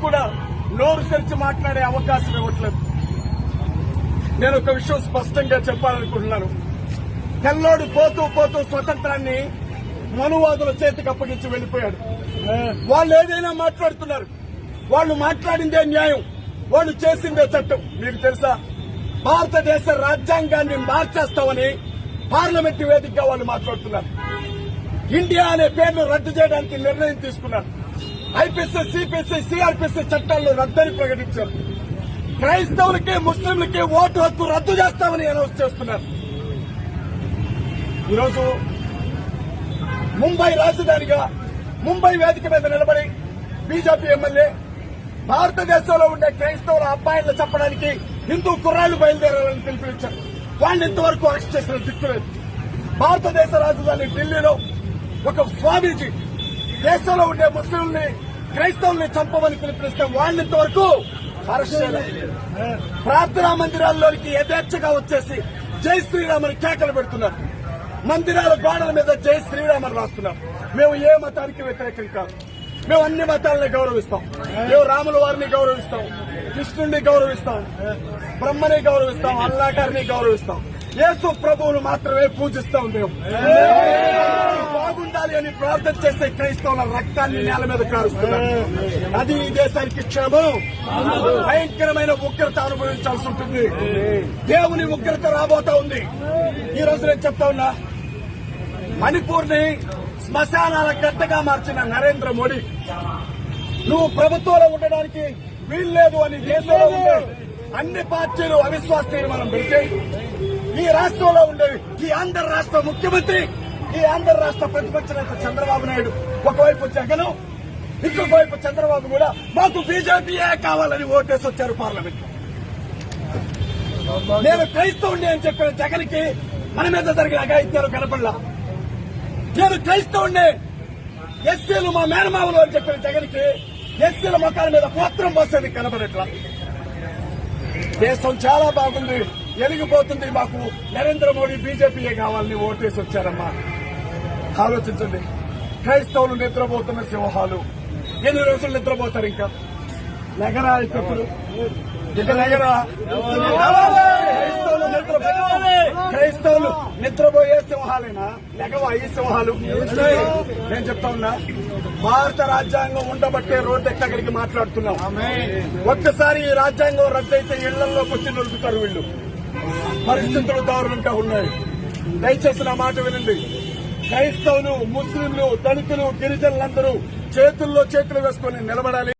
కూడా నోరు తెరిచి మాట్లాడే అవకాశం ఇవ్వట్లేదు. నేను ఒక విషయం స్పష్టంగా చెప్పాలనుకుంటున్నాను. తెల్లోడు పోతూ పోతూ స్వతంత్రాన్ని మనువాదుల చేతికి అప్పగించి వెళ్లిపోయాడు. వాళ్ళు ఏదైనా మాట్లాడుతున్నారు, వాళ్ళు మాట్లాడిందే న్యాయం, వాళ్ళు చేసిందే చట్టం. మీకు తెలుసా, భారతదేశ రాజ్యాంగాన్ని మార్చేస్తామని పార్లమెంట్ వేదికగా వాళ్ళు మాట్లాడుతున్నారు. ఇండియా అనే పేరును రద్దు చేయడానికి నిర్ణయం తీసుకున్నారు. ఐపీసీ, సిపిసి, సిఆర్పిసి చట్టాలను రద్దని ప్రకటించారు. క్రైస్తవులకి, ముస్లింలకి ఓటు హక్కు రద్దు చేస్తామని అనౌన్స్ చేస్తున్నారు. ఈరోజు ముంబై రాజధానిగా ముంబై వేదిక మీద నిలబడి బీజేపీ ఎమ్మెల్యే భారతదేశంలో ఉండే క్రైస్తవుల అబ్బాయిలను చెప్పడానికి హిందూ కుర్రాళ్లు బయలుదేరాలని పిలుపునిచ్చారు. వాళ్ళని ఇంతవరకు అరెస్ట్ చేసిన దిక్కులేదు. భారతదేశ రాజధాని ఢిల్లీలో ఒక స్వామీజీ దేశంలో ఉండే ముస్లింల్ని, క్రైస్తవుల్ని చంపమని పిలుపునిస్తే వాళ్ళని ఇంతవరకు అరెస్ట్ చేయలేదు. ప్రార్థనా మందిరాల్లోనికి యథేచ్ఛగా వచ్చేసి జై శ్రీరామ్ అని కేకలు పెడుతున్నారు. మందిరాల గోడల మీద జై శ్రీరామ్ అని రాస్తున్నారు. మేము ఏ మతానికి వ్యతిరేకం కాదు. మేము అన్ని మతాలని గౌరవిస్తాం. మేము రాముల వారిని గౌరవిస్తాం, కృష్ణుడిని గౌరవిస్తాం, బ్రహ్మని గౌరవిస్తాం, అల్లా గారిని గౌరవిస్తాం. యేసు ప్రభువును మాత్రమే పూజిస్తాం. మేము బాగుండాలి అని ప్రార్థన చేసే క్రైస్తవుల రక్తాన్ని నేల మీద కారుస్తున్నారు. అది ఈ దేశానికి క్షేమం. భయంకరమైన ఉగ్రత అనుభవించాల్సి ఉంటుంది. దేవుని ఉగ్రత రాబోతా ఉంది. ఈ రోజు నేను చెప్తా ఉన్నా, మణిపూర్ ని శ్మశానాల గడ్డగా మార్చిన నరేంద్ర మోడీ, నువ్వు ప్రభుత్వంలో ఉండడానికి వీల్లేదు అని దేశంలో ఉండే అన్ని పార్టీలు అవిశ్వాస తీర్మానం పెడితే ఈ రాష్ట్రంలో ఉండే ఈ ఆంధ్ర రాష్ట్ర ముఖ్యమంత్రి, ఈ ఆంధ్ర రాష్ట్ర ప్రతిపక్ష నేత చంద్రబాబు నాయుడు, ఒకవైపు జగన్, ఇంకొక వైపు చంద్రబాబు కూడా మాకు బీజేపీయే కావాలని ఓటేసి వచ్చారు పార్లమెంట్. నేను క్రైస్తవుడిని అని చెప్పిన జగన్ కి మన మీద జరిగిన అఘాయిత్యాలు కనపడలా. నేను క్రైస్తవుడిని, ఎస్సీలు మా మేనమామలు అని చెప్పిన జగన్ కి ఎస్సీల మొక్కల మీద మూత్రం పోసేది కనపడట్లా. దేశం చాలా బాగుంది, ఎలిగిపోతుంది, మాకు నరేంద్ర మోడీ బీజేపీయే కావాలని ఓటేసి వచ్చారమ్మా. ఆలోచించండి. క్రైస్తవులు నిద్రపోతున్న సింహాలు ఎన్ని రోజులు నిద్రపోతారు? ఇంకా లెగరా ఇప్పుడు, ఇక లెగరా. క్రైస్తవులు నిద్రపోయే సింహాలేనా? లెగవా ఈ సింహాలు? నేను చెప్తా ఉన్నా, భారత రాజ్యాంగం ఉండబట్టే రోడ్డు ఎక్కడికి మాట్లాడుతున్నాం. ఒక్కసారి ఈ రాజ్యాంగం రద్దయితే ఇళ్లలోకి వచ్చి నొలుపుతారు వీళ్ళు. పరిస్థితులు దారుణంగా ఉన్నాయి. దయచేసి నా మాట వినండి. క్రైస్తవులు, ముస్లింలు, దళితులు, గిరిజనులందరూ చేతుల్లో చేతులు వేసుకుని నిలబడాలి.